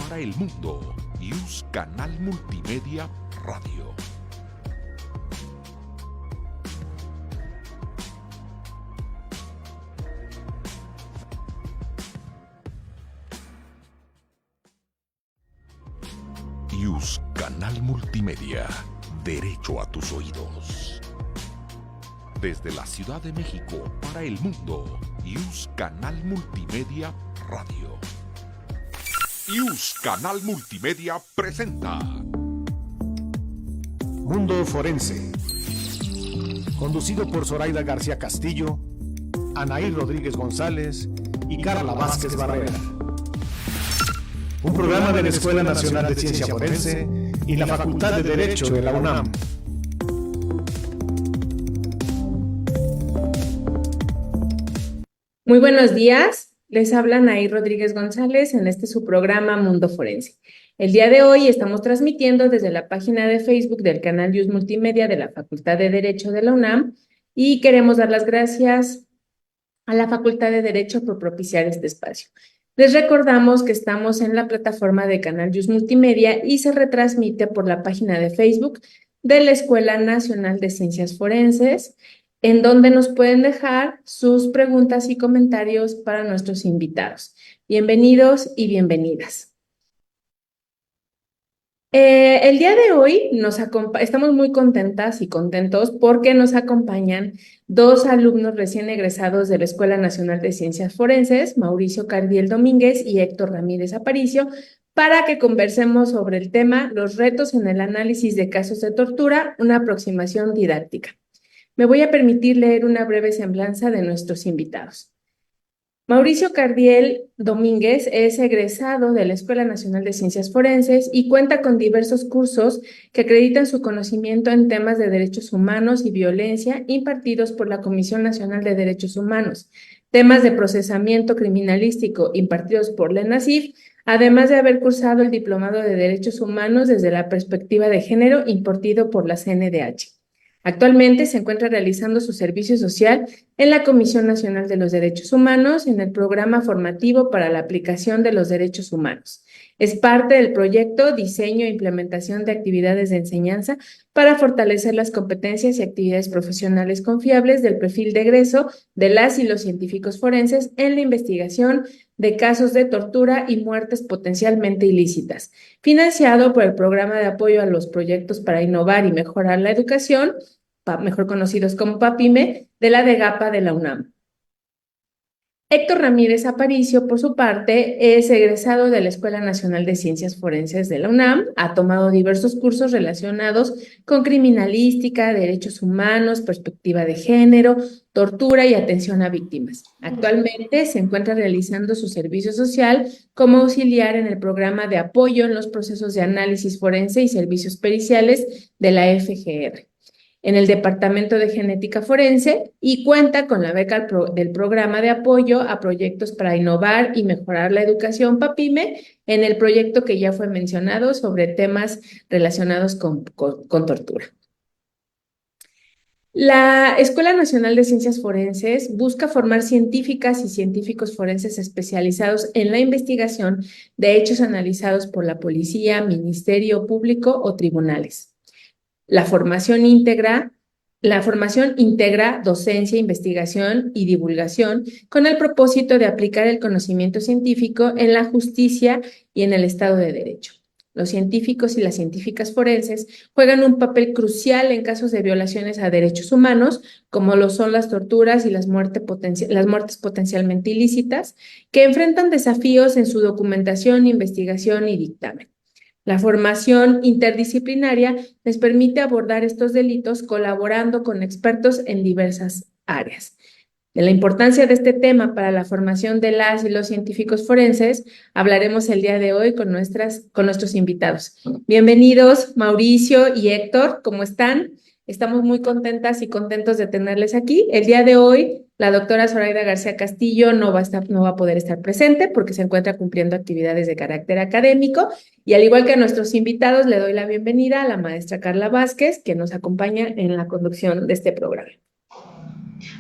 para el mundo. IUS Canal Multimedia Radio. IUS Canal Multimedia. Derecho a tus oídos. Desde la Ciudad de México para el mundo. IUS Canal Multimedia Radio. IUS Canal Multimedia presenta Mundo Forense, conducido por Zoraida García Castillo, Anaí Rodríguez González y Carla Vázquez Barrera. Un programa de la Escuela Nacional de Ciencia Forense y la Facultad de Derecho de la UNAM. Muy buenos días. Les habla Anaí Rodríguez González en su programa Mundo Forense. El día de hoy estamos transmitiendo desde la página de Facebook del canal IUS Multimedia de la Facultad de Derecho de la UNAM y queremos dar las gracias a la Facultad de Derecho por propiciar este espacio. Les recordamos que estamos en la plataforma de canal IUS Multimedia y se retransmite por la página de Facebook de la Escuela Nacional de Ciencias Forenses, en donde nos pueden dejar sus preguntas y comentarios para nuestros invitados. Bienvenidos y bienvenidas. El día de hoy estamos muy contentas y contentos porque nos acompañan dos alumnos recién egresados de la Escuela Nacional de Ciencias Forenses, Mauricio Cardiel Domínguez y Héctor Ramírez Aparicio, para que conversemos sobre el tema Los retos en el análisis de casos de tortura, una aproximación didáctica. Me voy a permitir leer una breve semblanza de nuestros invitados. Mauricio Cardiel Domínguez es egresado de la Escuela Nacional de Ciencias Forenses y cuenta con diversos cursos que acreditan su conocimiento en temas de derechos humanos y violencia impartidos por la Comisión Nacional de Derechos Humanos, temas de procesamiento criminalístico impartidos por la ENACIF, además de haber cursado el Diplomado de Derechos Humanos desde la perspectiva de género impartido por la CNDH. Actualmente se encuentra realizando su servicio social en la Comisión Nacional de los Derechos Humanos en el programa formativo para la aplicación de los derechos humanos. Es parte del proyecto Diseño e Implementación de Actividades de Enseñanza para fortalecer las competencias y actividades profesionales confiables del perfil de egreso de las y los científicos forenses en la investigación de casos de tortura y muertes potencialmente ilícitas, financiado por el Programa de Apoyo a los Proyectos para Innovar y Mejorar la Educación, mejor conocidos como PAPIME, de la DEGAPA de la UNAM. Héctor Ramírez Aparicio, por su parte, es egresado de la Escuela Nacional de Ciencias Forenses de la UNAM, ha tomado diversos cursos relacionados con criminalística, derechos humanos, perspectiva de género, tortura y atención a víctimas. Actualmente se encuentra realizando su servicio social como auxiliar en el programa de apoyo en los procesos de análisis forense y servicios periciales de la FGR en el Departamento de Genética Forense y cuenta con la beca del Programa de Apoyo a Proyectos para Innovar y Mejorar la Educación PAPIME en el proyecto que ya fue mencionado sobre temas relacionados con tortura. La Escuela Nacional de Ciencias Forenses busca formar científicas y científicos forenses especializados en la investigación de hechos analizados por la policía, ministerio público o tribunales. La formación integra docencia, investigación y divulgación con el propósito de aplicar el conocimiento científico en la justicia y en el Estado de Derecho. Los científicos y las científicas forenses juegan un papel crucial en casos de violaciones a derechos humanos, como lo son las torturas y las muertes potencialmente ilícitas, que enfrentan desafíos en su documentación, investigación y dictamen. La formación interdisciplinaria les permite abordar estos delitos colaborando con expertos en diversas áreas. De la importancia de este tema para la formación de las y los científicos forenses, hablaremos el día de hoy con nuestros invitados. Bienvenidos, Mauricio y Héctor, ¿cómo están? Estamos muy contentas y contentos de tenerles aquí. El día de hoy, la doctora Zoraida García Castillo no va a poder estar presente porque se encuentra cumpliendo actividades de carácter académico. Y al igual que a nuestros invitados, le doy la bienvenida a la maestra Carla Vázquez, que nos acompaña en la conducción de este programa.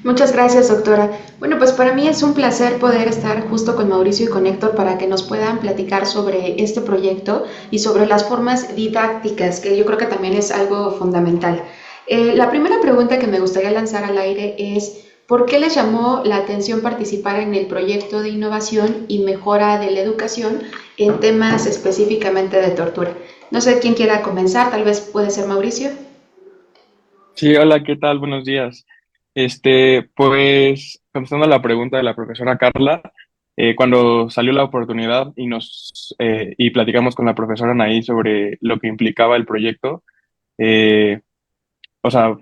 Muchas gracias, doctora. Bueno, pues para mí es un placer poder estar justo con Mauricio y con Héctor para que nos puedan platicar sobre este proyecto y sobre las formas didácticas, que yo creo que también es algo fundamental. La primera pregunta que me gustaría lanzar al aire es, ¿por qué les llamó la atención participar en el proyecto de innovación y mejora de la educación en temas específicamente de tortura? No sé quién quiera comenzar, tal vez puede ser Mauricio. Sí, hola, ¿qué tal? Buenos días. Pues, contestando a la pregunta de la profesora Carla, cuando salió la oportunidad y platicamos con la profesora Anaí sobre lo que implicaba el proyecto, eh, o sea,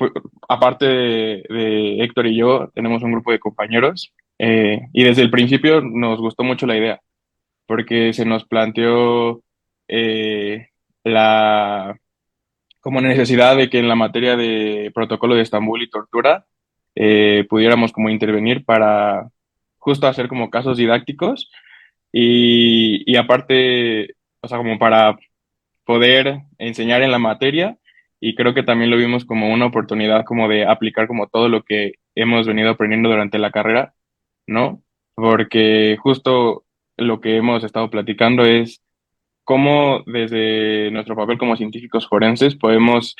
aparte de Héctor y yo, tenemos un grupo de compañeros, y desde el principio nos gustó mucho la idea, porque se nos planteó eh, la como necesidad de que en la materia de protocolo de Estambul y tortura pudiéramos como intervenir para justo hacer como casos didácticos y aparte, o sea, como para poder enseñar en la materia y creo que también lo vimos como una oportunidad como de aplicar como todo lo que hemos venido aprendiendo durante la carrera, ¿no? Porque justo lo que hemos estado platicando es cómo desde nuestro papel como científicos forenses podemos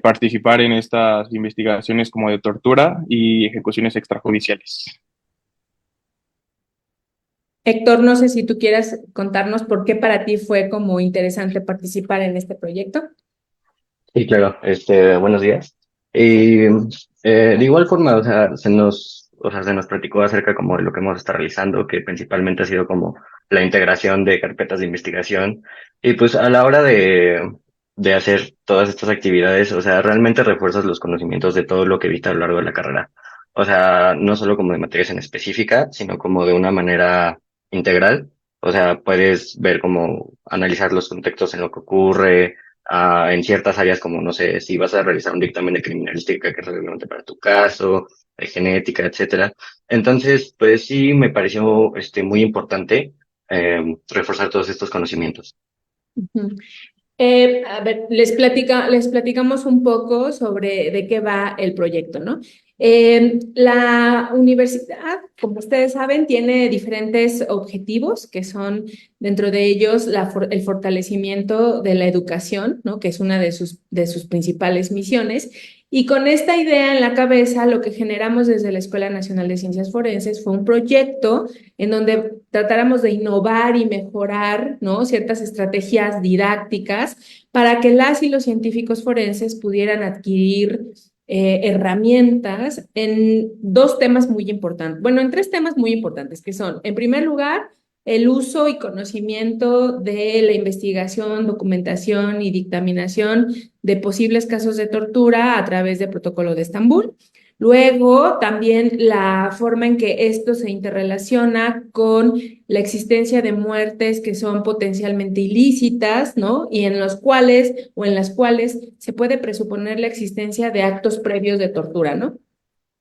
participar en estas investigaciones como de tortura y ejecuciones extrajudiciales. Héctor, no sé si tú quieras contarnos por qué para ti fue como interesante participar en este proyecto. Sí, claro, buenos días. Y de igual forma, se nos platicó acerca como de lo que hemos estado realizando, que principalmente ha sido como la integración de carpetas de investigación. Y pues a la hora de hacer todas estas actividades, o sea, realmente refuerzas los conocimientos de todo lo que viste a lo largo de la carrera. O sea, no solo como de materias en específica, sino como de una manera integral. O sea, puedes ver cómo analizar los contextos en lo que ocurre en ciertas áreas como, no sé, si vas a realizar un dictamen de criminalística que es relevante para tu caso, de genética, etcétera. Entonces, pues sí, me pareció muy importante reforzar todos estos conocimientos. Ujú. A ver, les platicamos un poco sobre de qué va el proyecto, ¿no? La universidad, como ustedes saben, tiene diferentes objetivos, que son dentro de ellos el fortalecimiento de la educación, ¿no? Que es una de sus principales misiones. Y con esta idea en la cabeza, lo que generamos desde la Escuela Nacional de Ciencias Forenses fue un proyecto en donde tratáramos de innovar y mejorar, ¿no? Ciertas estrategias didácticas para que las y los científicos forenses pudieran adquirir herramientas en dos temas muy importantes, bueno, en tres temas muy importantes, que son, en primer lugar, el uso y conocimiento de la investigación, documentación y dictaminación de posibles casos de tortura a través del Protocolo de Estambul. Luego, también la forma en que esto se interrelaciona con la existencia de muertes que son potencialmente ilícitas, ¿no? Y en los cuales o en las cuales se puede presuponer la existencia de actos previos de tortura, ¿no?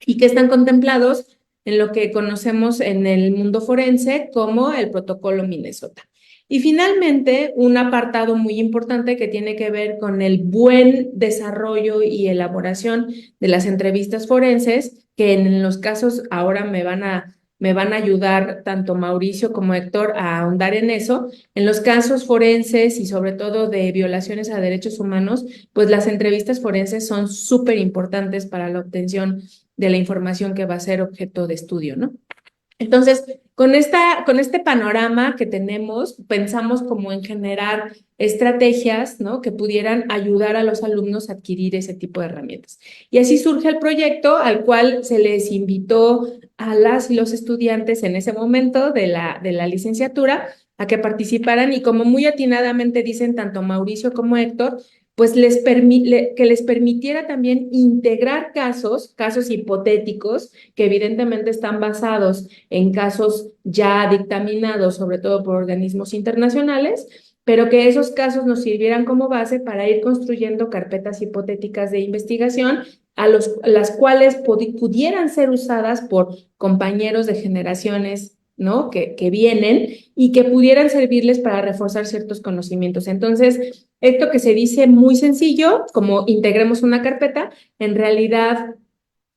Y que están contemplados en lo que conocemos en el mundo forense como el protocolo Minnesota. Y finalmente, un apartado muy importante que tiene que ver con el buen desarrollo y elaboración de las entrevistas forenses, que en los casos ahora me van a ayudar tanto Mauricio como Héctor a ahondar en eso. En los casos forenses y sobre todo de violaciones a derechos humanos, pues las entrevistas forenses son súper importantes para la obtención de la información que va a ser objeto de estudio, ¿no? Entonces, con este panorama que tenemos, pensamos como en generar estrategias, ¿no? Que pudieran ayudar a los alumnos a adquirir ese tipo de herramientas. Y así surge el proyecto al cual se les invitó a las y los estudiantes en ese momento de la licenciatura a que participaran y como muy atinadamente dicen tanto Mauricio como Héctor, pues que les permitiera también integrar casos hipotéticos que evidentemente están basados en casos ya dictaminados, sobre todo por organismos internacionales, pero que esos casos nos sirvieran como base para ir construyendo carpetas hipotéticas de investigación las cuales pudieran ser usadas por compañeros de generaciones, ¿no? Que vienen y que pudieran servirles para reforzar ciertos conocimientos. Entonces, esto que se dice muy sencillo, como integremos una carpeta, en realidad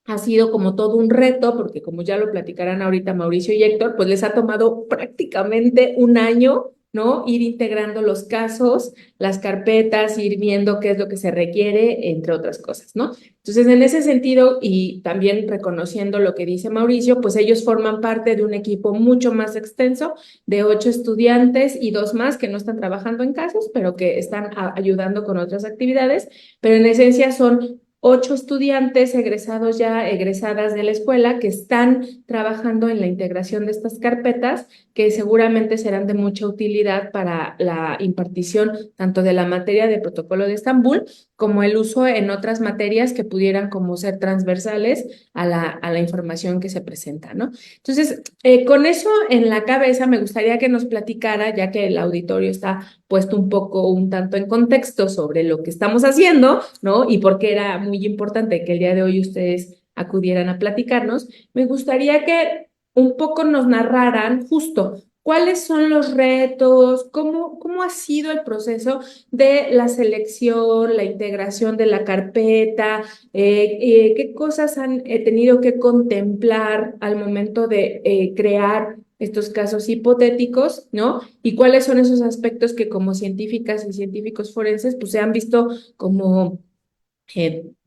ha sido como todo un reto, porque como ya lo platicarán ahorita Mauricio y Héctor, pues les ha tomado prácticamente un año, ¿no? Ir integrando los casos, las carpetas, ir viendo qué es lo que se requiere, entre otras cosas, ¿no? Entonces, en ese sentido, y también reconociendo lo que dice Mauricio, pues ellos forman parte de un equipo mucho más extenso de 8 estudiantes y 2 más que no están trabajando en casos, pero que están ayudando con otras actividades, pero en esencia son 8 estudiantes egresados ya, egresadas de la escuela, que están trabajando en la integración de estas carpetas, que seguramente serán de mucha utilidad para la impartición tanto de la materia de Protocolo de Estambul, como el uso en otras materias que pudieran como ser transversales a la información que se presenta, ¿no? Entonces, con eso en la cabeza, me gustaría que nos platicara, ya que el auditorio está puesto un tanto en contexto sobre lo que estamos haciendo, ¿no? Y por qué era muy importante que el día de hoy ustedes acudieran a platicarnos. Me gustaría que un poco nos narraran justo cuáles son los retos, cómo ha sido el proceso de la selección, la integración de la carpeta, qué cosas han tenido que contemplar al momento de crear estos casos hipotéticos, ¿no? Y cuáles son esos aspectos que como científicas y científicos forenses, pues se han visto como,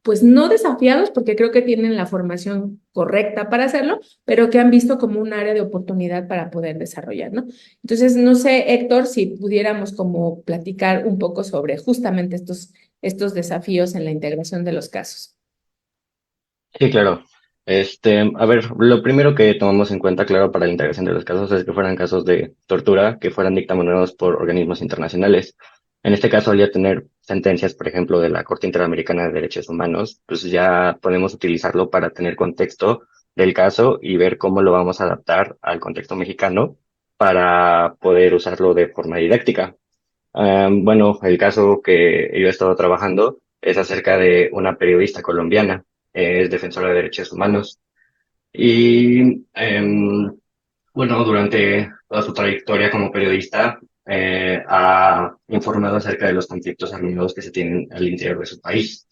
pues no desafiados, porque creo que tienen la formación correcta para hacerlo, pero que han visto como un área de oportunidad para poder desarrollar, ¿no? Entonces, no sé, Héctor, si pudiéramos como platicar un poco sobre justamente estos desafíos en la integración de los casos. Sí, claro. A ver, lo primero que tomamos en cuenta, claro, para la integración de los casos es que fueran casos de tortura, que fueran dictaminados por organismos internacionales. En este caso, al ya tener sentencias, por ejemplo, de la Corte Interamericana de Derechos Humanos, pues ya podemos utilizarlo para tener contexto del caso y ver cómo lo vamos a adaptar al contexto mexicano para poder usarlo de forma didáctica. Bueno, el caso que yo he estado trabajando es acerca de una periodista colombiana, es defensora de derechos humanos y bueno, durante toda su trayectoria como periodista ha informado acerca de los conflictos armados que se tienen al interior de su país.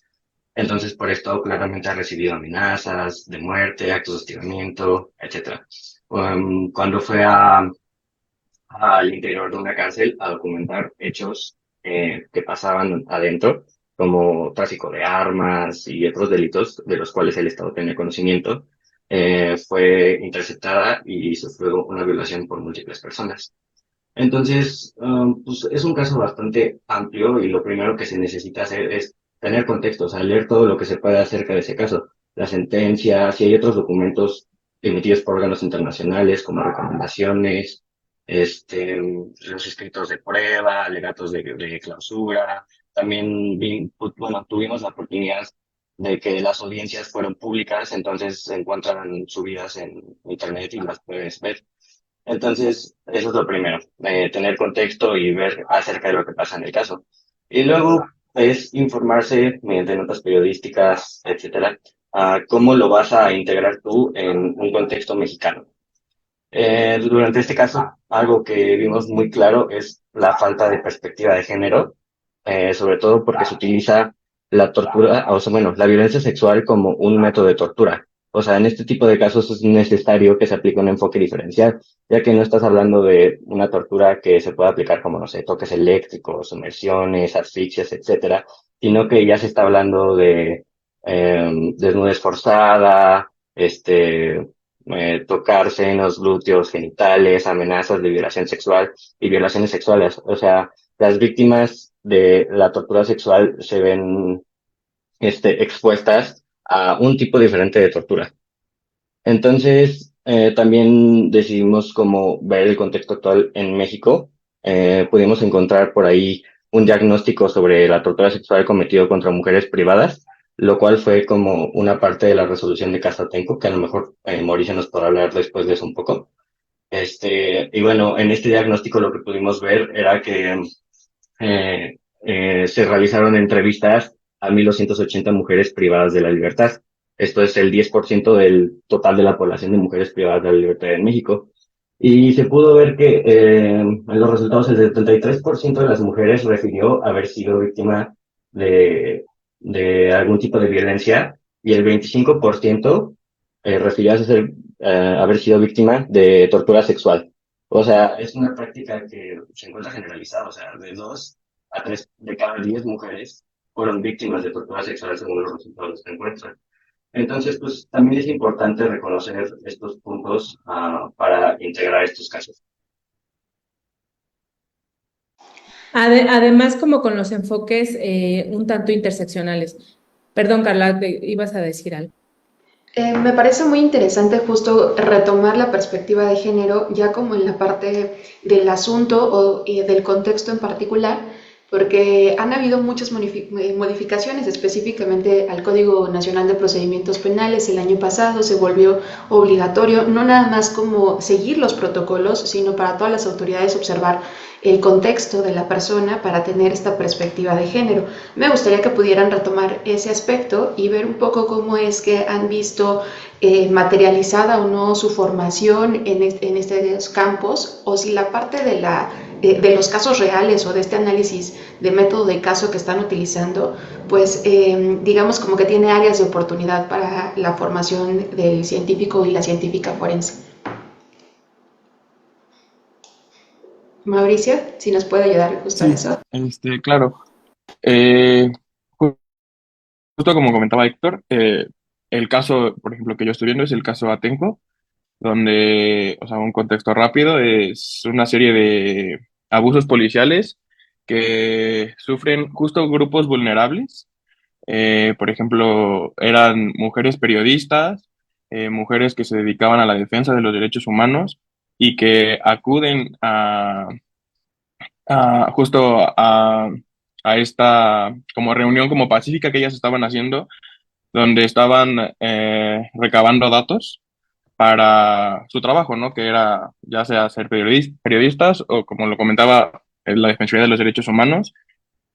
Entonces, por esto claramente ha recibido amenazas de muerte, actos de hostigamiento, etcétera. Cuando fue al interior de una cárcel a documentar hechos que pasaban adentro, como tráfico de armas y otros delitos de los cuales el Estado tenía conocimiento, fue interceptada y sufrió una violación por múltiples personas. Entonces, pues es un caso bastante amplio y lo primero que se necesita hacer es tener contexto, o sea, leer todo lo que se puede acerca de ese caso, la sentencia, si hay otros documentos emitidos por órganos internacionales como recomendaciones, los escritos de prueba, alegatos de clausura. También, bueno, tuvimos la oportunidad de que las audiencias fueron públicas, entonces se encuentran subidas en internet y las puedes ver. Entonces, eso es lo primero, tener contexto y ver acerca de lo que pasa en el caso. Y luego es informarse mediante notas periodísticas, etcétera, a cómo lo vas a integrar tú en un contexto mexicano. Durante este caso, algo que vimos muy claro es la falta de perspectiva de género, sobre todo porque se utiliza la tortura, o sea, bueno, la violencia sexual como un método de tortura. O sea, en este tipo de casos es necesario que se aplique un enfoque diferencial, ya que no estás hablando de una tortura que se pueda aplicar como, no sé, toques eléctricos, sumersiones, asfixias, etcétera, sino que ya se está hablando de desnudez forzada, tocar senos, glúteos, genitales, amenazas de violación sexual y violaciones sexuales. O sea, las víctimas de la tortura sexual se ven expuestas a un tipo diferente de tortura. Entonces, también decidimos como ver el contexto actual en México. Pudimos encontrar por ahí un diagnóstico sobre la tortura sexual cometido contra mujeres privadas, lo cual fue como una parte de la resolución de Casatenco, que a lo mejor Mauricio nos podrá hablar después de eso un poco. Y bueno, en este diagnóstico lo que pudimos ver era que se realizaron entrevistas a 1.280 mujeres privadas de la libertad. Esto es el 10% del total de la población de mujeres privadas de la libertad en México. Y se pudo ver que en los resultados el 73% de las mujeres refirió haber sido víctima de algún tipo de violencia y el 25% refirió a haber sido víctima de tortura sexual. O sea, es una práctica que se encuentra generalizada, o sea, de 2 a 3 de cada 10 mujeres fueron víctimas de tortura sexual según los resultados que encuentran. Entonces, pues también es importante reconocer estos puntos para integrar estos casos. Además, como con los enfoques un tanto interseccionales. Perdón, Carla, ibas a decir algo. Me parece muy interesante justo retomar la perspectiva de género ya como en la parte del asunto o del contexto en particular, porque han habido muchas modificaciones específicamente al Código Nacional de Procedimientos Penales. El año pasado se volvió obligatorio, no nada más como seguir los protocolos, sino para todas las autoridades observar el contexto de la persona para tener esta perspectiva de género. Me gustaría que pudieran retomar ese aspecto y ver un poco cómo es que han visto materializada o no su formación en estos campos, o si la parte de los casos reales o de este análisis de método de caso que están utilizando, pues digamos como que tiene áreas de oportunidad para la formación del científico y la científica forense. Mauricio, si nos puede ayudar justo a eso. Claro. Justo como comentaba Héctor, el caso, por ejemplo, que yo estoy viendo es el caso Atenco, donde, o sea, un contexto rápido, es una serie de abusos policiales que sufren justo grupos vulnerables. Por ejemplo, eran mujeres periodistas, mujeres que se dedicaban a la defensa de los derechos humanos y que acuden justo a esta como reunión como pacífica que ellas estaban haciendo, donde estaban recabando datos para su trabajo, ¿no? Que era ya sea ser periodistas o, como lo comentaba, la Defensoría de los Derechos Humanos.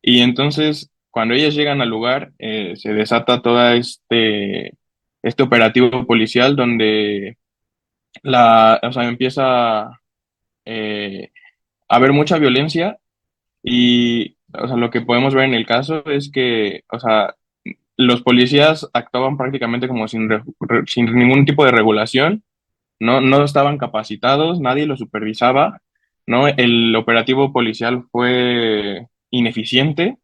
Y entonces, cuando ellas llegan al lugar, se desata todo este operativo policial donde o sea, empieza eh, a haber mucha violencia y, o sea, lo que podemos ver en el caso es que, o sea, los policías actuaban prácticamente como sin ningún tipo de regulación, no estaban capacitados, nadie los supervisaba, ¿no? El operativo policial fue ineficiente,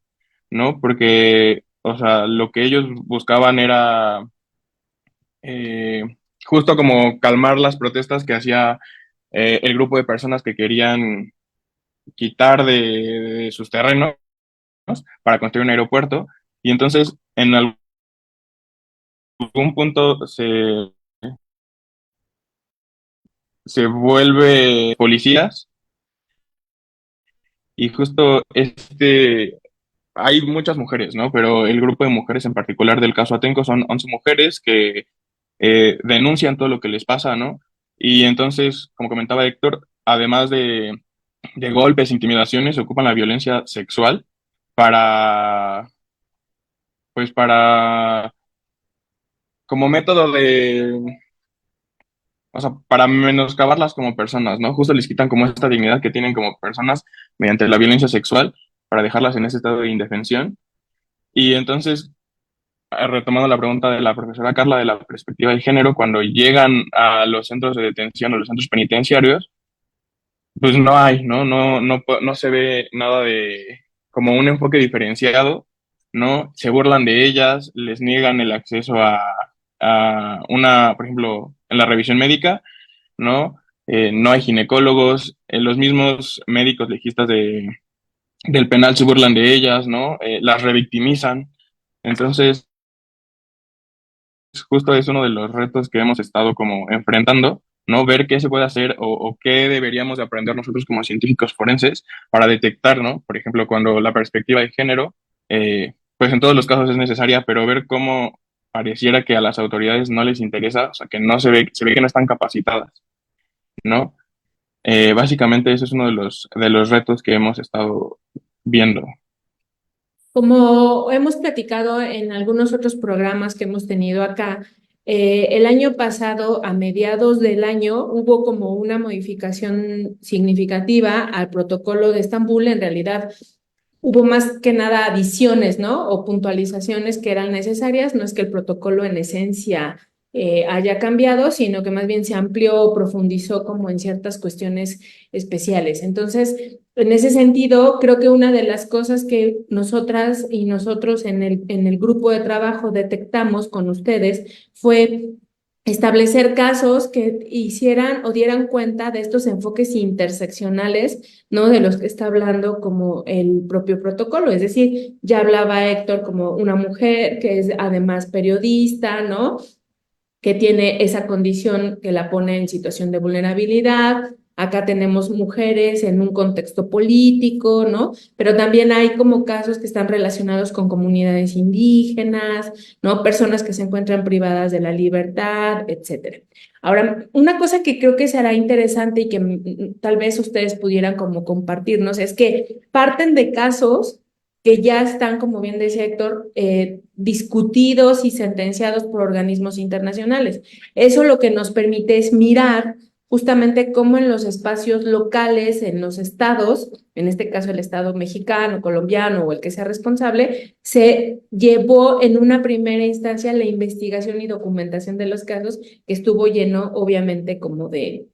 ¿no? Porque, o sea, lo que ellos buscaban era eh, justo como calmar las protestas que hacía el grupo de personas que querían quitar de sus terrenos para construir un aeropuerto. Y entonces, en algún punto se vuelve policías y justo hay muchas mujeres, ¿no? Pero el grupo de mujeres en particular del caso Atenco son 11 mujeres que denuncian todo lo que les pasa, ¿no? Y entonces, como comentaba Héctor, además de golpes, intimidaciones, se ocupan la violencia sexual para, pues para, como método o sea, para menoscabarlas como personas, ¿no? Justo les quitan como esta dignidad que tienen como personas mediante la violencia sexual para dejarlas en ese estado de indefensión. Y entonces, retomando la pregunta de la profesora Carla de la perspectiva de género, cuando llegan a los centros de detención o los centros penitenciarios, pues no hay, ¿no? No se ve nada de como un enfoque diferenciado, ¿no? Se burlan de ellas, les niegan el acceso a una, por ejemplo, en la revisión médica, ¿no? No hay ginecólogos, los mismos médicos legistas del penal se burlan de ellas, ¿no? Las revictimizan. Entonces, justo es uno de los retos que hemos estado como enfrentando, ¿no? Ver qué se puede hacer o qué deberíamos de aprender nosotros como científicos forenses para detectar, ¿no? Por ejemplo, cuando la perspectiva de género, pues en todos los casos es necesaria, pero ver cómo pareciera que a las autoridades no les interesa, o sea, que no se ve que no están capacitadas, ¿no? Básicamente ese es uno de los retos que hemos estado viendo. Como hemos platicado en algunos otros programas que hemos tenido acá, el año pasado, a mediados del año, hubo como una modificación significativa al protocolo de Estambul. En realidad, hubo más que nada adiciones, ¿no? O puntualizaciones que eran necesarias. No es que el protocolo en esencia haya cambiado, sino que más bien se amplió o profundizó como en ciertas cuestiones especiales. Entonces, en ese sentido, creo que una de las cosas que nosotras y nosotros en el grupo de trabajo detectamos con ustedes fue establecer casos que hicieran o dieran cuenta de estos enfoques interseccionales, ¿no? De los que está hablando como el propio protocolo. Es decir, ya hablaba Héctor como una mujer que es además periodista, ¿no? Que tiene esa condición que la pone en situación de vulnerabilidad. Acá tenemos mujeres en un contexto político, ¿no? Pero también hay como casos que están relacionados con comunidades indígenas, ¿no? Personas que se encuentran privadas de la libertad, etcétera. Ahora, una cosa que creo que será interesante y que tal vez ustedes pudieran como compartirnos es que parten de casos que ya están, como bien decía Héctor, discutidos y sentenciados por organismos internacionales. Eso lo que nos permite es mirar justamente cómo en los espacios locales, en los estados, en este caso el estado mexicano, colombiano o el que sea responsable, se llevó en una primera instancia la investigación y documentación de los casos, que estuvo lleno obviamente como de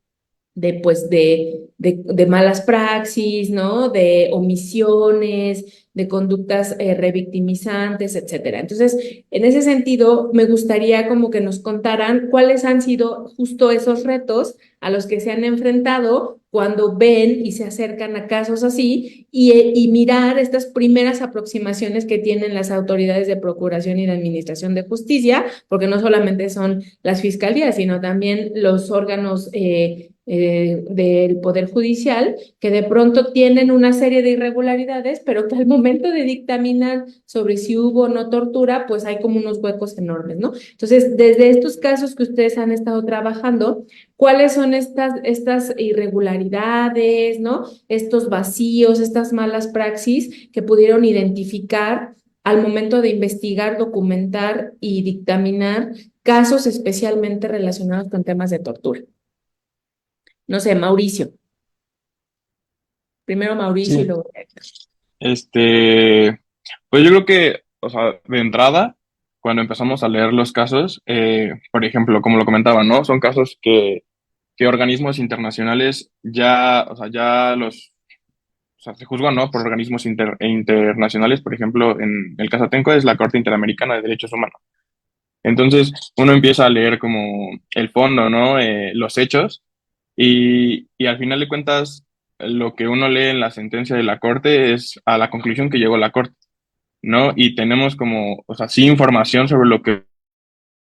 malas praxis, ¿no? De omisiones, de conductas revictimizantes, etcétera. Entonces, en ese sentido, me gustaría como que nos contaran cuáles han sido justo esos retos a los que se han enfrentado cuando ven y se acercan a casos así y mirar estas primeras aproximaciones que tienen las autoridades de procuración y de administración de justicia, porque no solamente son las fiscalías, sino también los órganos del Poder Judicial, que de pronto tienen una serie de irregularidades, pero que al momento de dictaminar sobre si hubo o no tortura, pues hay como unos huecos enormes, ¿no? Entonces, desde estos casos que ustedes han estado trabajando, ¿cuáles son estas irregularidades, ¿no? Estos vacíos, estas malas praxis que pudieron identificar al momento de investigar, documentar y dictaminar casos especialmente relacionados con temas de tortura? No sé, Mauricio. Primero Mauricio y Sí, luego Héctor. este, pues yo creo que, o sea, de entrada, cuando empezamos a leer los casos, por ejemplo, como lo comentaba, ¿no? Son casos que organismos internacionales ya, o sea, ya los, o sea, se juzgan, ¿no? Por organismos internacionales, por ejemplo, en el caso Atenco es la Corte Interamericana de Derechos Humanos. Entonces, uno empieza a leer como el fondo, ¿no? Los hechos y al final de cuentas, lo que uno lee en la sentencia de la Corte es a la conclusión que llegó la Corte, ¿no? Y tenemos como, o sea, sí información sobre lo que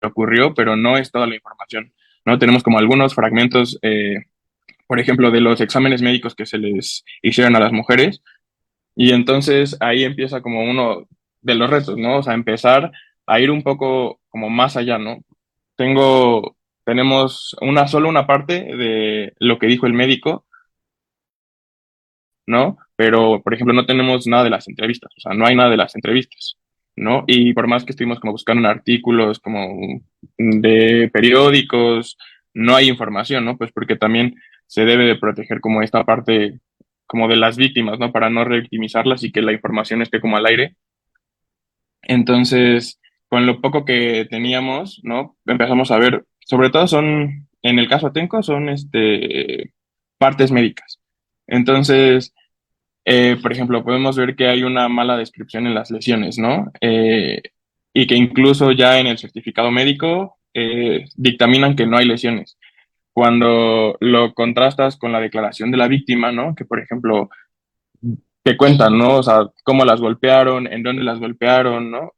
ocurrió, pero no es toda la información, ¿no? Tenemos como algunos fragmentos, por ejemplo, de los exámenes médicos que se les hicieron a las mujeres, y entonces ahí empieza como uno de los retos, ¿no? O sea, empezar a ir un poco como más allá, ¿no? Tenemos solo una parte de lo que dijo el médico, ¿no? Pero, por ejemplo, no tenemos nada de las entrevistas, o sea, no hay nada de las entrevistas, ¿no? Y por más que estuvimos como buscando en artículos como de periódicos, no hay información, ¿no? Pues porque también se debe de proteger como esta parte como de las víctimas, ¿no? Para no revictimizarlas y que la información esté como al aire. Entonces, con lo poco que teníamos, ¿no? Empezamos a ver, sobre todo son, en el caso Atenco, son partes médicas. Entonces, por ejemplo, podemos ver que hay una mala descripción en las lesiones, ¿no? Y que incluso ya en el certificado médico dictaminan que no hay lesiones. Cuando lo contrastas con la declaración de la víctima, ¿no? Que, por ejemplo, te cuentan, ¿no? O sea, cómo las golpearon, en dónde las golpearon, ¿no?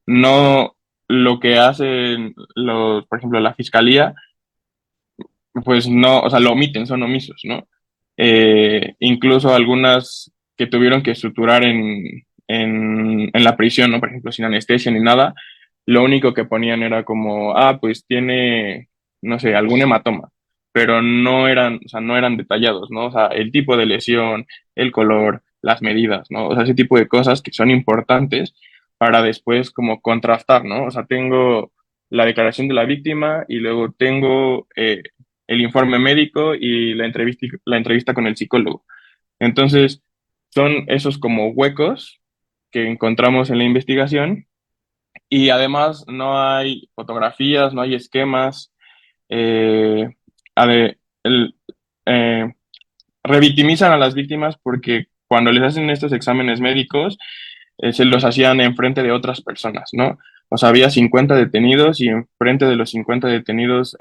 No lo que hacen por ejemplo, la fiscalía, pues no, o sea, lo omiten, son omisos, ¿no? Incluso algunas que tuvieron que suturar en la prisión, ¿no? Por ejemplo, sin anestesia ni nada, lo único que ponían era como, ah, pues tiene, no sé, algún hematoma, pero no eran, o sea, no eran detallados, ¿no? O sea, el tipo de lesión, el color, las medidas, ¿no? O sea, ese tipo de cosas que son importantes para después como contrastar, ¿no? O sea, tengo la declaración de la víctima y luego tengo el informe médico y la entrevista con el psicólogo. Entonces, son esos como huecos que encontramos en la investigación y además no hay fotografías, no hay esquemas, eh, ade- el- eh, revictimizan a las víctimas porque cuando les hacen estos exámenes médicos, se los hacían enfrente de otras personas, ¿no? O sea, había 50 detenidos y enfrente de los 50 detenidos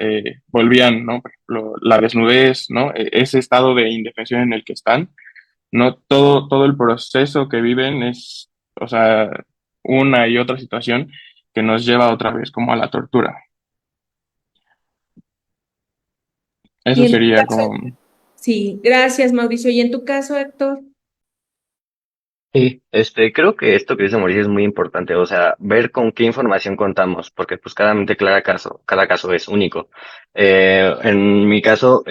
volvían, ¿no? Por ejemplo, la desnudez, ¿no? Ese estado de indefensión en el que están, ¿no? Todo el proceso que viven es, o sea, una y otra situación que nos lleva otra vez como a la tortura. Y Eso en tu sería caso, como... sí, gracias, Mauricio. Y en tu caso, Héctor. Sí, creo que esto que dice Mauricio es muy importante, o sea, ver con qué información contamos, porque pues cada caso es único. En mi caso,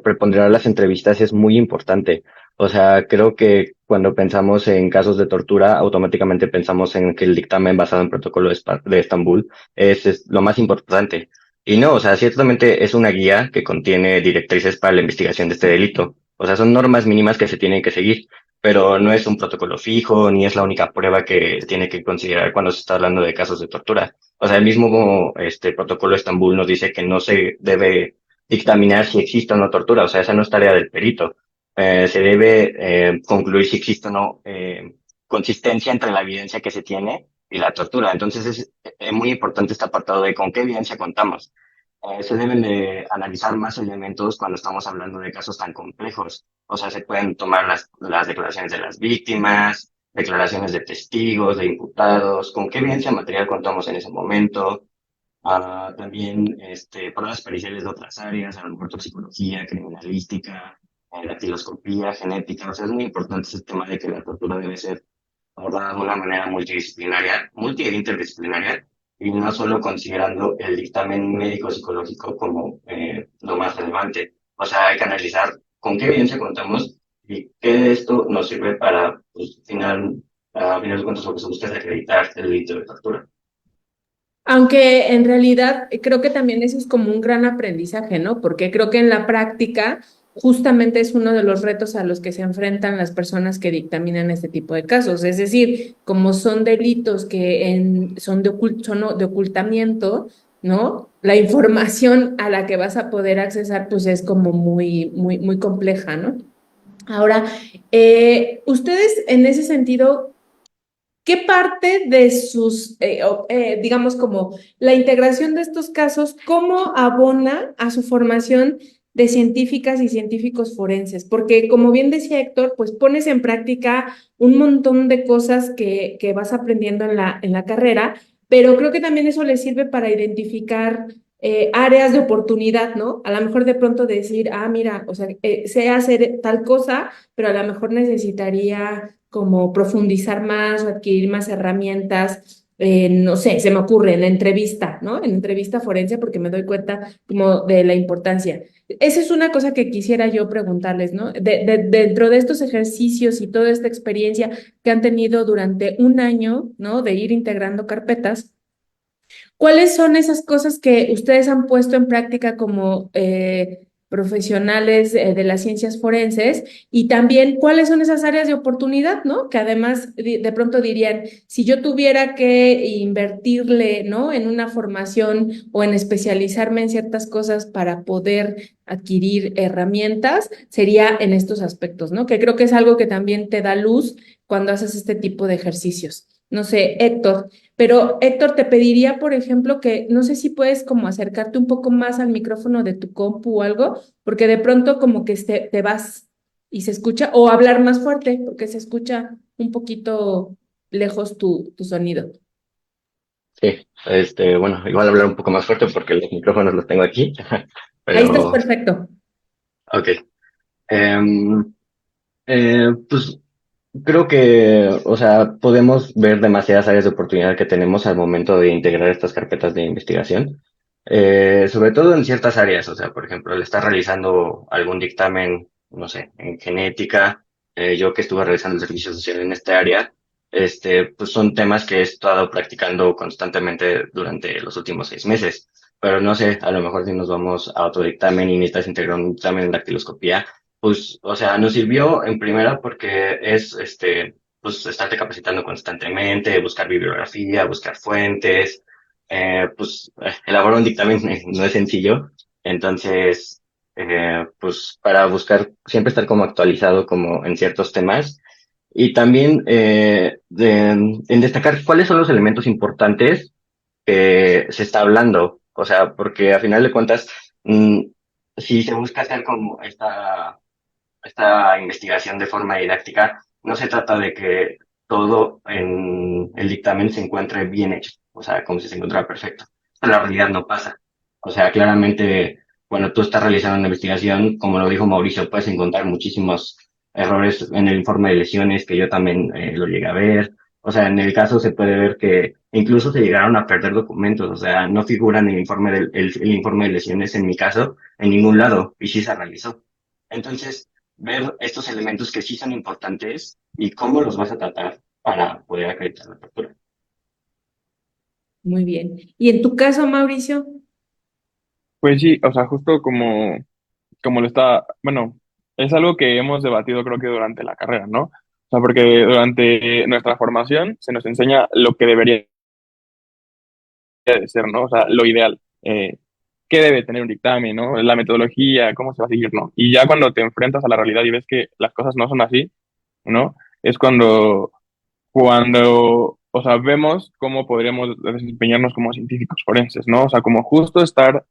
preponderar las entrevistas es muy importante. O sea, creo que cuando pensamos en casos de tortura, automáticamente pensamos en que el dictamen basado en protocolo de Estambul es lo más importante. Y no, o sea, ciertamente es una guía que contiene directrices para la investigación de este delito. O sea, son normas mínimas que se tienen que seguir, pero no es un protocolo fijo ni es la única prueba que se tiene que considerar cuando se está hablando de casos de tortura. O sea, el mismo protocolo de Estambul nos dice que no se debe dictaminar si existe o no tortura, o sea, esa no es tarea del perito. Se debe concluir si existe o no consistencia entre la evidencia que se tiene y la tortura. Entonces es muy importante este apartado de con qué evidencia contamos. Se deben de analizar más elementos cuando estamos hablando de casos tan complejos. O sea, se pueden tomar las declaraciones de las víctimas, declaraciones de testigos, de imputados, con qué evidencia material contamos en ese momento. También pruebas periciales de otras áreas, a lo mejor toxicología, criminalística, dactiloscopía, genética. O sea, es muy importante ese tema de que la tortura debe ser abordada de una manera multidisciplinaria, multi e interdisciplinaria, y no solo considerando el dictamen médico-psicológico como lo más relevante. O sea, hay que analizar con qué evidencia contamos y qué de esto nos sirve para, pues, a final de cuentas, lo que se busca es acreditar el delito de tortura. Aunque en realidad creo que también eso es como un gran aprendizaje, ¿no? Porque creo que en la práctica justamente es uno de los retos a los que se enfrentan las personas que dictaminan este tipo de casos. Es decir, como son delitos que son son de ocultamiento, ¿no? La información a la que vas a poder accesar pues es como muy compleja, ¿no? Ahora, ustedes en ese sentido, ¿qué parte de digamos, como la integración de estos casos, cómo abona a su formación de científicas y científicos forenses? Porque, como bien decía Héctor, pues pones en práctica un montón de cosas que vas aprendiendo en la carrera, pero creo que también eso les sirve para identificar áreas de oportunidad, ¿no? A lo mejor de pronto decir, ah, mira, o sea, sé hacer tal cosa, pero a lo mejor necesitaría como profundizar más o adquirir más herramientas, no sé, se me ocurre en la entrevista, ¿no? En entrevista forense porque me doy cuenta como de la importancia. Esa es una cosa que quisiera yo preguntarles, ¿no? Dentro de estos ejercicios y toda esta experiencia que han tenido durante un año, ¿no? De ir integrando carpetas, ¿cuáles son esas cosas que ustedes han puesto en práctica como profesionales de las ciencias forenses? Y también, ¿cuáles son esas áreas de oportunidad, ¿no? Que además de pronto dirían, si yo tuviera que invertirle, ¿no? En una formación o en especializarme en ciertas cosas para poder adquirir herramientas, sería en estos aspectos, ¿no? Que creo que es algo que también te da luz cuando haces este tipo de ejercicios. No sé, Héctor. Pero Héctor, te pediría, por ejemplo, que no sé si puedes como acercarte un poco más al micrófono de tu compu o algo, porque de pronto como que te vas y se escucha, o hablar más fuerte, porque se escucha un poquito lejos tu sonido. Sí, bueno, igual hablar un poco más fuerte porque los micrófonos los tengo aquí, Ahí estás pero, perfecto. ok. Em, pues creo que, o sea, podemos ver demasiadas áreas de oportunidad que tenemos al momento de integrar estas carpetas de investigación, sobre todo en ciertas áreas, o sea, por ejemplo, el estar realizando algún dictamen, no sé, en genética, yo que estuve realizando el servicio social en esta área, pues son temas que he estado practicando constantemente durante los últimos 6 meses, pero no sé, a lo mejor si nos vamos a otro dictamen y necesitas integrar un dictamen en dactiloscopía, pues, o sea, nos sirvió en primera porque pues, estarte capacitando constantemente, buscar bibliografía, buscar fuentes, elaborar un dictamen no es sencillo. Entonces, pues, para buscar, siempre estar como actualizado como en ciertos temas. Y también en destacar cuáles son los elementos importantes que se está hablando. O sea, porque a final de cuentas, mm, si se busca hacer como esta investigación de forma didáctica, no se trata de que todo en el dictamen se encuentre bien hecho, o sea, como si se encontrara perfecto. En la realidad no pasa. O sea, claramente, cuando tú estás realizando una investigación, como lo dijo Mauricio, puedes encontrar muchísimos errores en el informe de lesiones que yo también lo llegué a ver. O sea, en el caso se puede ver que incluso se llegaron a perder documentos, o sea, no figuran el informe el informe de lesiones en mi caso en ningún lado y sí se realizó. Entonces, ver estos elementos que sí son importantes y cómo los vas a tratar para poder acreditar la apertura. Muy bien. ¿Y en tu caso, Mauricio? Pues sí, o sea, justo como lo está, bueno, es algo que hemos debatido creo que durante la carrera, ¿no? O sea, porque durante nuestra formación se nos enseña lo que debería de ser, ¿no? O sea, lo ideal. ¿Qué debe tener un dictamen, ¿no? La metodología, cómo se va a seguir, ¿no? Y ya cuando te enfrentas a la realidad y ves que las cosas no son así, ¿no? Es cuando, o sea, vemos cómo podríamos desempeñarnos como científicos forenses, ¿no? O sea, como justo estar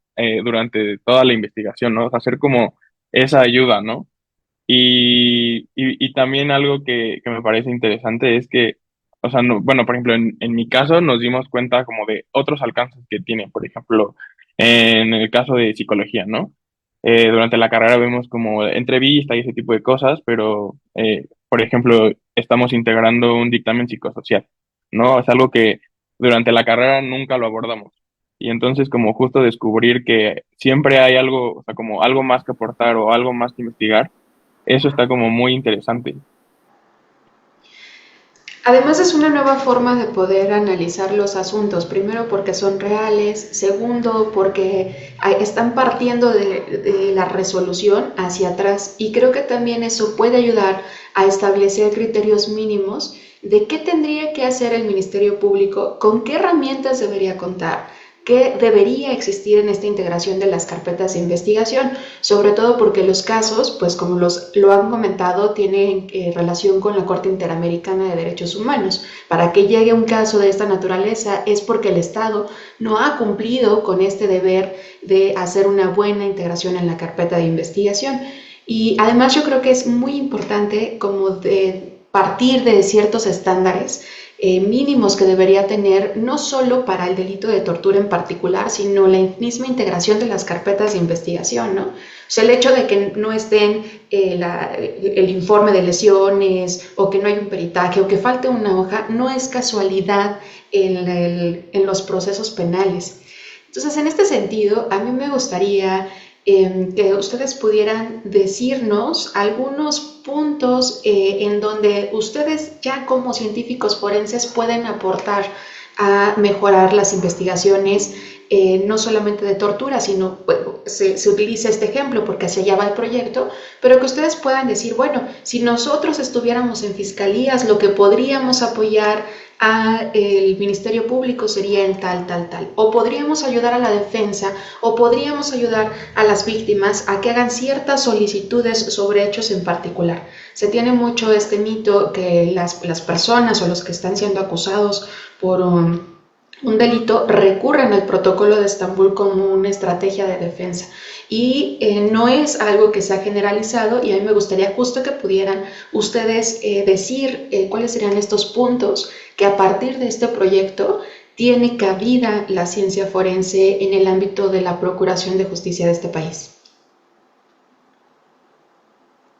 durante toda la investigación, ¿no? O sea, hacer como esa ayuda, ¿no? Y también algo que me parece interesante es que, o sea, no, bueno, por ejemplo, en mi caso nos dimos cuenta como de otros alcances que tiene, por ejemplo, en el caso de psicología, ¿no? Durante la carrera vemos como entrevista y ese tipo de cosas, pero, por ejemplo, estamos integrando un dictamen psicosocial, ¿no? Es algo que durante la carrera nunca lo abordamos. Y entonces como justo descubrir que siempre hay algo, o sea, como algo más que aportar o algo más que investigar, eso está como muy interesante. Además es una nueva forma de poder analizar los asuntos, primero porque son reales, segundo porque están partiendo de la resolución hacia atrás y creo que también eso puede ayudar a establecer criterios mínimos de qué tendría que hacer el Ministerio Público, con qué herramientas debería contar, qué debería existir en esta integración de las carpetas de investigación, sobre todo porque los casos, pues como lo han comentado, tienen relación con la Corte Interamericana de Derechos Humanos. Para que llegue un caso de esta naturaleza es porque el Estado no ha cumplido con este deber de hacer una buena integración en la carpeta de investigación. Y además yo creo que es muy importante como de partir de ciertos estándares mínimos que debería tener no solo para el delito de tortura en particular, sino la misma integración de las carpetas de investigación, ¿no? O sea, el hecho de que no estén el informe de lesiones o que no hay un peritaje o que falte una hoja no es casualidad en los procesos penales. Entonces, en este sentido, a mí me gustaría que ustedes pudieran decirnos algunos puntos en donde ustedes ya como científicos forenses pueden aportar a mejorar las investigaciones, no solamente de tortura, sino bueno, se utiliza este ejemplo porque hacia allá va el proyecto, pero que ustedes puedan decir, bueno, si nosotros estuviéramos en fiscalías, lo que podríamos apoyar a el Ministerio Público sería en tal, tal, tal. O podríamos ayudar a la defensa o podríamos ayudar a las víctimas a que hagan ciertas solicitudes sobre hechos en particular. Se tiene mucho este mito que las personas o los que están siendo acusados por un delito recurren al protocolo de Estambul como una estrategia de defensa y no es algo que se ha generalizado y a mí me gustaría justo que pudieran ustedes decir cuáles serían estos puntos que a partir de este proyecto tiene cabida la ciencia forense en el ámbito de la procuración de justicia de este país.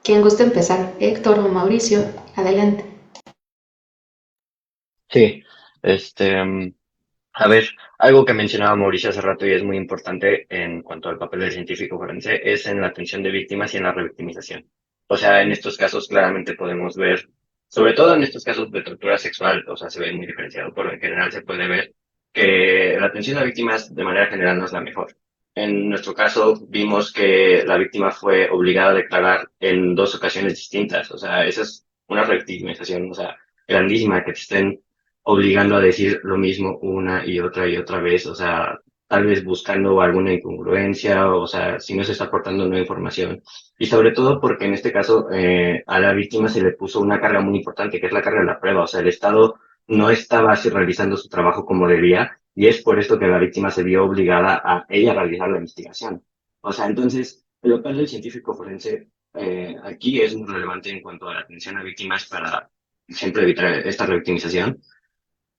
¿Quién gusta empezar? Héctor o Mauricio, adelante. Sí, este, a ver, algo que mencionaba Mauricio hace rato y es muy importante en cuanto al papel del científico forense es en la atención de víctimas y en la revictimización. O sea, en estos casos claramente podemos ver, sobre todo en estos casos de tortura sexual, o sea, se ve muy diferenciado, pero en general se puede ver que la atención a víctimas de manera general no es la mejor. en nuestro caso vimos que la víctima fue obligada a declarar en dos ocasiones distintas. O sea, esa es una revictimización, o sea, grandísima, que te estén obligando a decir lo mismo una y otra vez. O sea, tal vez buscando alguna incongruencia, o sea, si no se está aportando nueva información. Y sobre todo porque en este caso a la víctima se le puso una carga muy importante, que es la carga de la prueba. O sea, el Estado no estaba así realizando su trabajo como debía, y es por esto que la víctima se vio obligada a ella realizar la investigación. O sea, entonces, el papel del científico forense aquí es muy relevante en cuanto a la atención a víctimas para siempre evitar esta revictimización.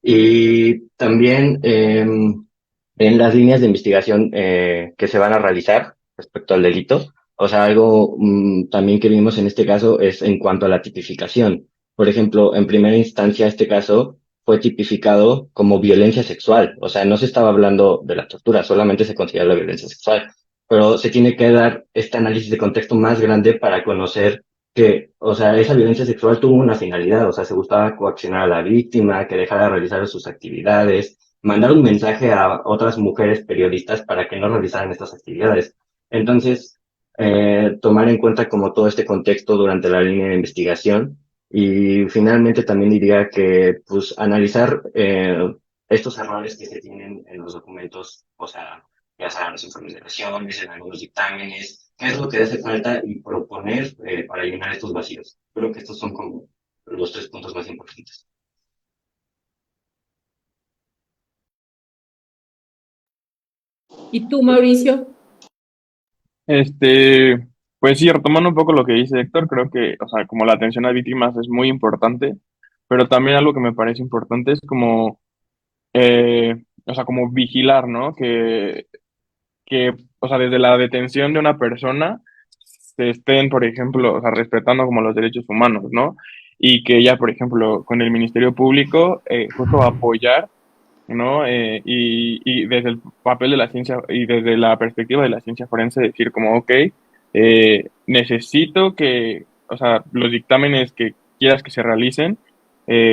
Y también en las líneas de investigación que se van a realizar respecto al delito, o sea, algo también que vimos en este caso es en cuanto a la tipificación. Por ejemplo, en primera instancia, este caso fue tipificado como violencia sexual. O sea, no se estaba hablando de la tortura, solamente se considera la violencia sexual. Pero se tiene que dar este análisis de contexto más grande para conocer que, o sea, esa violencia sexual tuvo una finalidad. O sea, se buscaba coaccionar a la víctima, que dejara de realizar sus actividades, mandar un mensaje a otras mujeres periodistas para que no realizaran estas actividades. Entonces, tomar en cuenta como todo este contexto durante la línea de investigación, y finalmente también diría que, pues, analizar estos errores que se tienen en los documentos, o sea, ya sean los informes de lesiones, en algunos dictámenes, qué es lo que hace falta y proponer para llenar estos vacíos. Creo que estos son como los tres puntos más importantes. ¿Y tú, Mauricio? Este, pues sí, retomando un poco lo que dice Héctor, creo que, o sea, como la atención a víctimas es muy importante, pero también algo que me parece importante es como, o sea, como vigilar, ¿no? O sea, desde la detención de una persona se estén, por ejemplo, o sea, respetando como los derechos humanos, ¿no? Y que ya, por ejemplo, con el Ministerio Público, justo apoyar, ¿no? Y desde el papel de la ciencia y desde la perspectiva de la ciencia forense decir como, ok, necesito que, o sea, los dictámenes que quieras que se realicen,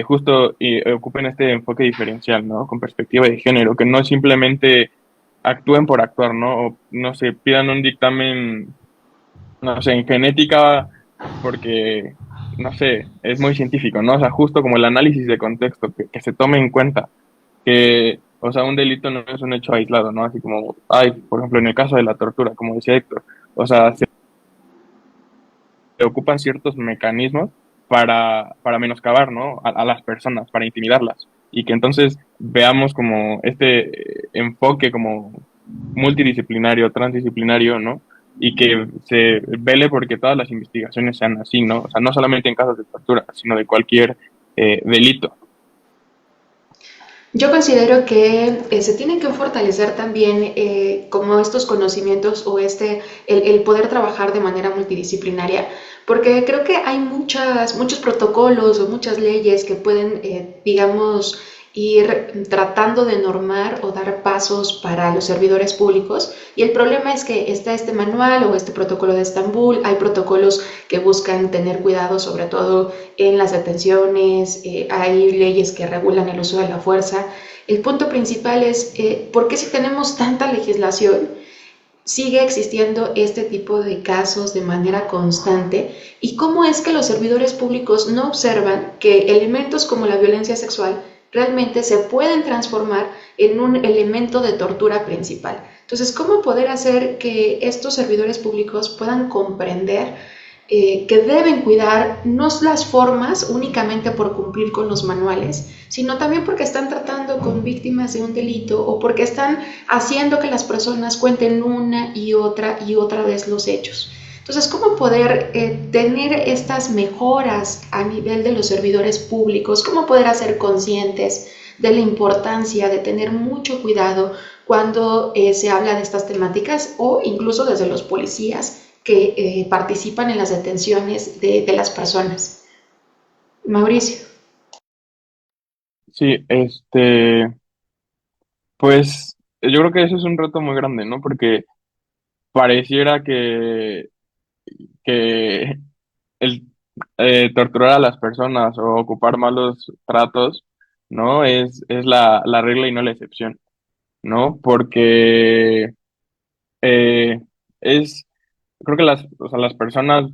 justo ocupen este enfoque diferencial, ¿no? Con perspectiva de género, que no simplemente actúen por actuar, ¿no? O, no sé, pidan un dictamen, no sé, en genética porque, no sé, es muy científico, ¿no? O sea, justo como el análisis de contexto, que se tome en cuenta que, o sea, un delito no es un hecho aislado, ¿no? Así como, ay, por ejemplo, en el caso de la tortura, como decía Héctor, o sea, se ocupan ciertos mecanismos para menoscabar, ¿no? A las personas, para intimidarlas. Y que entonces veamos como este enfoque como multidisciplinario, transdisciplinario, ¿no? Y que se vele porque todas las investigaciones sean así, ¿no? O sea, no solamente en casos de tortura, sino de cualquier delito. Yo considero que se tienen que fortalecer también como estos conocimientos o el poder trabajar de manera multidisciplinaria, porque creo que hay muchos protocolos o muchas leyes que pueden, digamos, ir tratando de normar o dar pasos para los servidores públicos. Y el problema es que está este manual o este protocolo de Estambul, hay protocolos que buscan tener cuidado sobre todo en las detenciones, hay leyes que regulan el uso de la fuerza. El punto principal es por qué si tenemos tanta legislación sigue existiendo este tipo de casos de manera constante y cómo es que los servidores públicos no observan que elementos como la violencia sexual realmente se pueden transformar en un elemento de tortura principal. Entonces, ¿cómo poder hacer que estos servidores públicos puedan comprender que deben cuidar no las formas únicamente por cumplir con los manuales, sino también porque están tratando con víctimas de un delito o porque están haciendo que las personas cuenten una y otra vez los hechos? Entonces, ¿cómo poder tener estas mejoras a nivel de los servidores públicos? ¿Cómo poder hacer conscientes de la importancia de tener mucho cuidado cuando se habla de estas temáticas o incluso desde los policías que participan en las detenciones de las personas? Mauricio. Sí, pues yo creo que eso es un reto muy grande, ¿no? Porque pareciera que el torturar a las personas o ocupar malos tratos, ¿no? Es la regla y no la excepción, ¿no? Porque eh, es, creo que o sea, las personas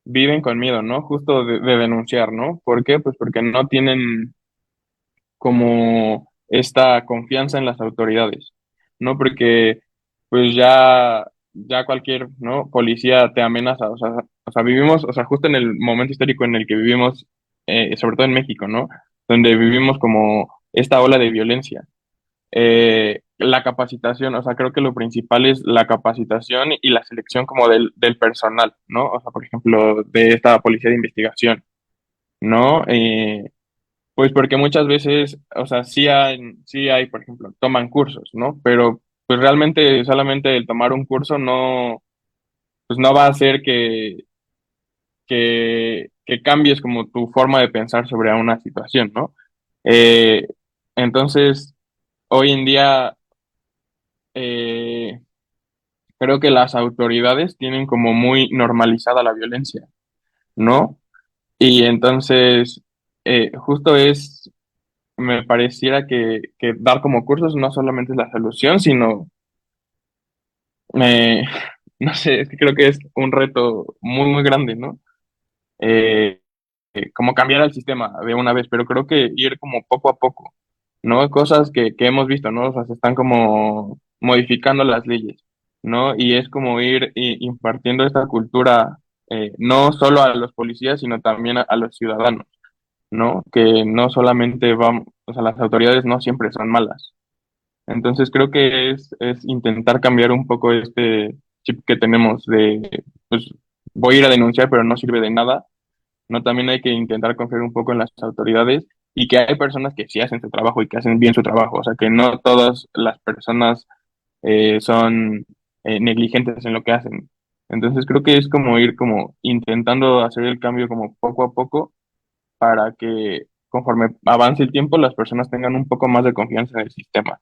viven con miedo, ¿no? Justo de denunciar, ¿no? ¿Por qué? Pues porque no tienen como esta confianza en las autoridades, ¿no? Porque pues ya cualquier, ¿no? Policía te amenaza, o sea, vivimos, o sea, justo en el momento histórico en el que vivimos, sobre todo en México, ¿no? Donde vivimos como esta ola de violencia. La capacitación, o sea, creo que lo principal es la capacitación y la selección como del personal, ¿no? O sea, por ejemplo, de esta policía de investigación, ¿no? Pues porque muchas veces, o sea, sí hay, por ejemplo, toman cursos, ¿no? Pero pues realmente solamente el tomar un curso no, pues no va a hacer que cambies como tu forma de pensar sobre una situación, ¿no? Eh, entonces, hoy en día, eh, creo que las autoridades tienen como muy normalizada la violencia, ¿no? Y entonces, justo me pareciera que dar como cursos no solamente es la solución, sino, eh, no sé, es que creo que es un reto muy, muy grande, ¿no? Eh, como cambiar el sistema de una vez, pero creo que ir como poco a poco, ¿no? Cosas que hemos visto, ¿no? O sea, se están como modificando las leyes, ¿no? Y es como ir impartiendo esta cultura, no solo a los policías, sino también a los ciudadanos, ¿no? Que no solamente vamos, o sea, las autoridades no siempre son malas. Entonces creo que es intentar cambiar un poco este chip que tenemos de, pues, voy a ir a denunciar, pero no sirve de nada, ¿no? También hay que intentar confiar un poco en las autoridades y que hay personas que sí hacen su trabajo y que hacen bien su trabajo, o sea, que no todas las personas son negligentes en lo que hacen. Entonces creo que es como ir como intentando hacer el cambio como poco a poco para que conforme avance el tiempo las personas tengan un poco más de confianza en el sistema.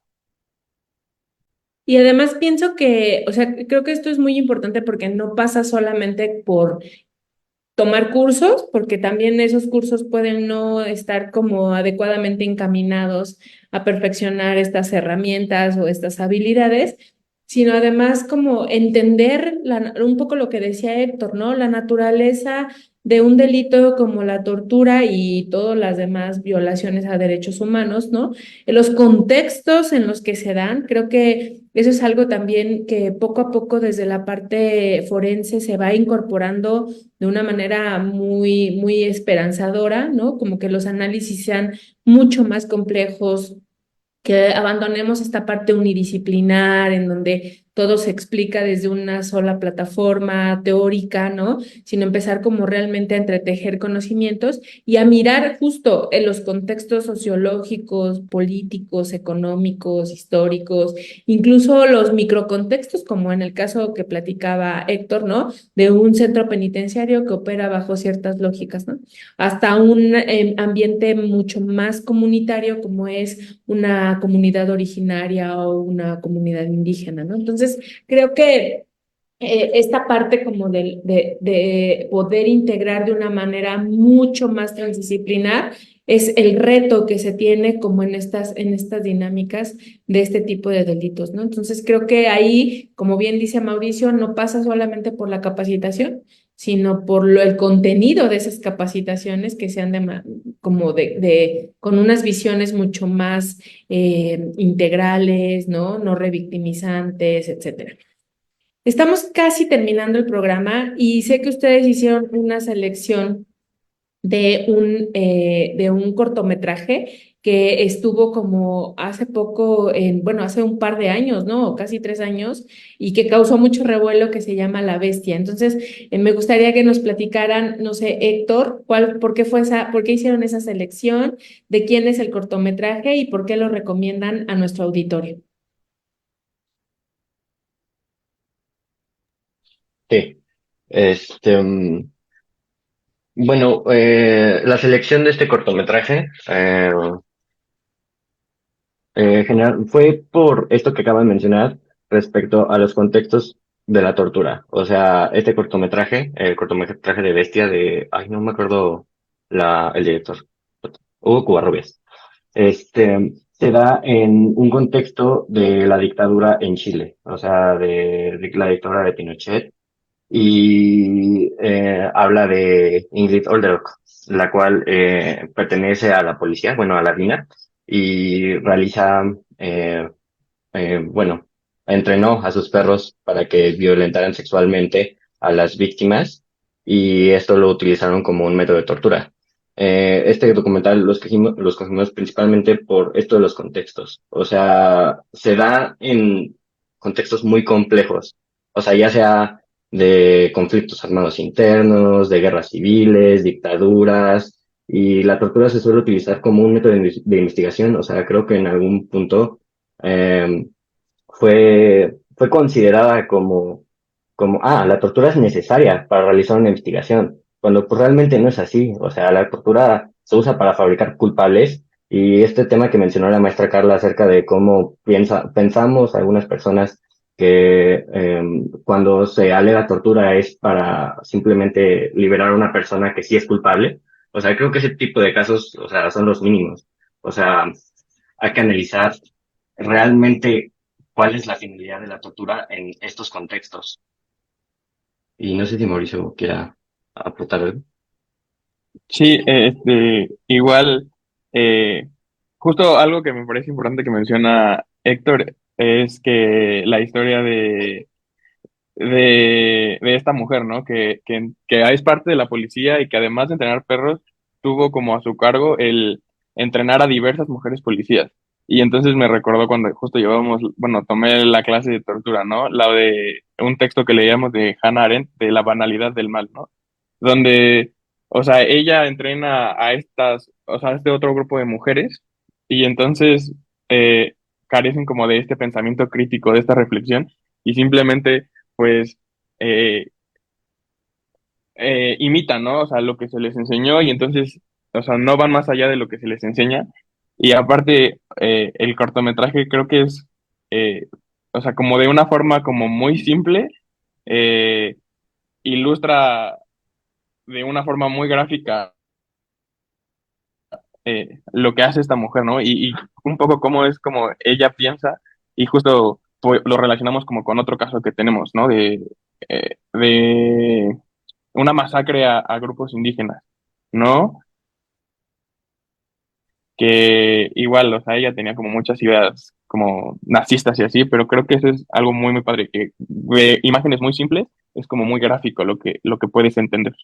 Y además pienso que, o sea, creo que esto es muy importante porque no pasa solamente por tomar cursos, porque también esos cursos pueden no estar como adecuadamente encaminados a perfeccionar estas herramientas o estas habilidades, sino además como entender un poco lo que decía Héctor, ¿no? La naturaleza de un delito como la tortura y todas las demás violaciones a derechos humanos, ¿no? En los contextos en los que se dan, creo que eso es algo también que poco a poco desde la parte forense se va incorporando de una manera muy, muy esperanzadora, ¿no? Como que los análisis sean mucho más complejos, que abandonemos esta parte unidisciplinar en donde todo se explica desde una sola plataforma teórica, ¿no? Sino empezar como realmente a entretejer conocimientos y a mirar justo en los contextos sociológicos, políticos, económicos, históricos, incluso los microcontextos, como en el caso que platicaba Héctor, ¿no? De un centro penitenciario que opera bajo ciertas lógicas, ¿no? Hasta un ambiente mucho más comunitario como es una comunidad originaria o una comunidad indígena, ¿no? Entonces, creo que esta parte como de poder integrar de una manera mucho más transdisciplinar es el reto que se tiene como en estas dinámicas de este tipo de delitos, ¿no? Entonces creo que ahí, como bien dice Mauricio, no pasa solamente por la capacitación, sino por el contenido de esas capacitaciones que sean como con unas visiones mucho más integrales, ¿no? No revictimizantes, etcétera. Estamos casi terminando el programa y sé que ustedes hicieron una selección de un cortometraje que estuvo como hace poco, bueno, hace un par de años, ¿no? O casi 3 años, y que causó mucho revuelo que se llama La Bestia. Entonces, me gustaría que nos platicaran, no sé, Héctor, por qué por qué hicieron esa selección, de quién es el cortometraje y por qué lo recomiendan a nuestro auditorio. Sí. Este, bueno, la selección de este cortometraje general, fue por esto que acabo de mencionar respecto a los contextos de la tortura. O sea, este cortometraje, el cortometraje de Bestia ay, no me acuerdo el director, Hugo Covarrubias. Este, se da en un contexto de la dictadura en Chile, o sea, de la dictadura de Pinochet, y habla de Ingrid Olderock, la cual pertenece a la policía, bueno, a la DINA, y realiza, bueno, entrenó a sus perros para que violentaran sexualmente a las víctimas, y esto lo utilizaron como un método de tortura. Este documental los cogimos principalmente por esto de los contextos. O sea, se da en contextos muy complejos. O sea, ya sea de conflictos armados internos, de guerras civiles, dictaduras, y la tortura se suele utilizar como un método de investigación. O sea, creo que en algún punto eh, fue considerada la tortura es necesaria para realizar una investigación, cuando pues realmente no es así. O sea, la tortura se usa para fabricar culpables, y este tema que mencionó la maestra Carla acerca de cómo pensamos algunas personas que cuando se alega tortura es para simplemente liberar a una persona que sí es culpable. O sea, creo que ese tipo de casos, o sea, son los mínimos. O sea, hay que analizar realmente cuál es la finalidad de la tortura en estos contextos. Y no sé si Mauricio quiera aportar algo. Sí, igual, eh, justo algo que me parece importante que menciona Héctor es que la historia de esta mujer, ¿no? Que es parte de la policía y que además de entrenar perros, tuvo como a su cargo el entrenar a diversas mujeres policías. Y entonces me recordó cuando justo llevábamos, bueno, tomé la clase de tortura, ¿no? La de un texto que leíamos de Hannah Arendt, de la banalidad del mal, ¿no? Donde, o sea, ella entrena a estas, o sea, a este otro grupo de mujeres y entonces carecen como de este pensamiento crítico, de esta reflexión y simplemente pues eh, imitan, ¿no? O sea, lo que se les enseñó y entonces, o sea, no van más allá de lo que se les enseña. Y aparte, el cortometraje creo que es, eh, o sea, como de una forma como muy simple, eh, ilustra de una forma muy gráfica lo que hace esta mujer, ¿no? Y un poco cómo es como ella piensa y justo pues, lo relacionamos como con otro caso que tenemos, ¿no? De una masacre a grupos indígenas, ¿no? Que igual, o sea, ella tenía como muchas ideas como nazistas y así, pero creo que eso es algo muy, muy padre, que de imágenes muy simples es como muy gráfico lo que puedes entender.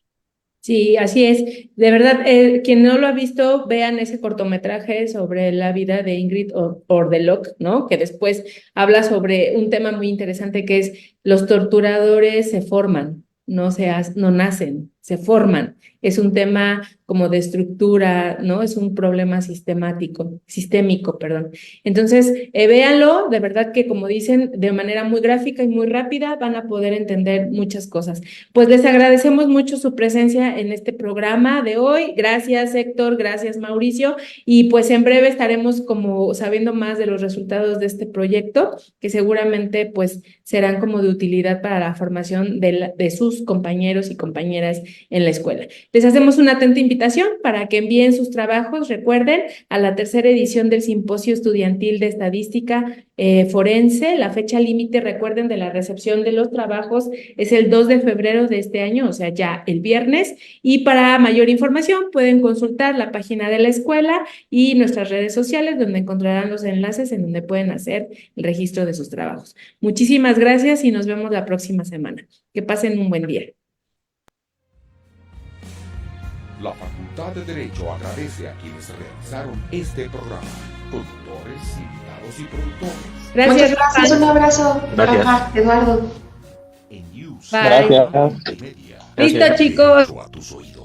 Sí, así es. De verdad, quien no lo ha visto, vean ese cortometraje sobre la vida de Ingrid Ordelock, ¿no? Que después habla sobre un tema muy interesante que es los torturadores se forman, no nacen, se forman. Es un tema como de estructura, ¿no? Es un problema sistémico, perdón. Entonces, véanlo, de verdad que como dicen, de manera muy gráfica y muy rápida van a poder entender muchas cosas. Pues les agradecemos mucho su presencia en este programa de hoy. Gracias, Héctor, gracias, Mauricio. Y pues en breve estaremos como sabiendo más de los resultados de este proyecto, que seguramente pues serán como de utilidad para la formación de sus compañeros y compañeras en la escuela. Les hacemos una atenta invitación para que envíen sus trabajos, recuerden, a la tercera edición del Simposio Estudiantil de Estadística Forense. La fecha límite, recuerden, de la recepción de los trabajos es el 2 de febrero de este año, o sea, ya el viernes. Y para mayor información pueden consultar la página de la escuela y nuestras redes sociales, donde encontrarán los enlaces en donde pueden hacer el registro de sus trabajos. Muchísimas gracias y nos vemos la próxima semana. Que pasen un buen día. La Facultad de Derecho agradece a quienes realizaron este programa, conductores, invitados y productores. Gracias. Muchas gracias, un abrazo. Gracias. Rafa, Eduardo. En News Bye. Gracias. Multimedia. Listo, chicos. A tus oídos.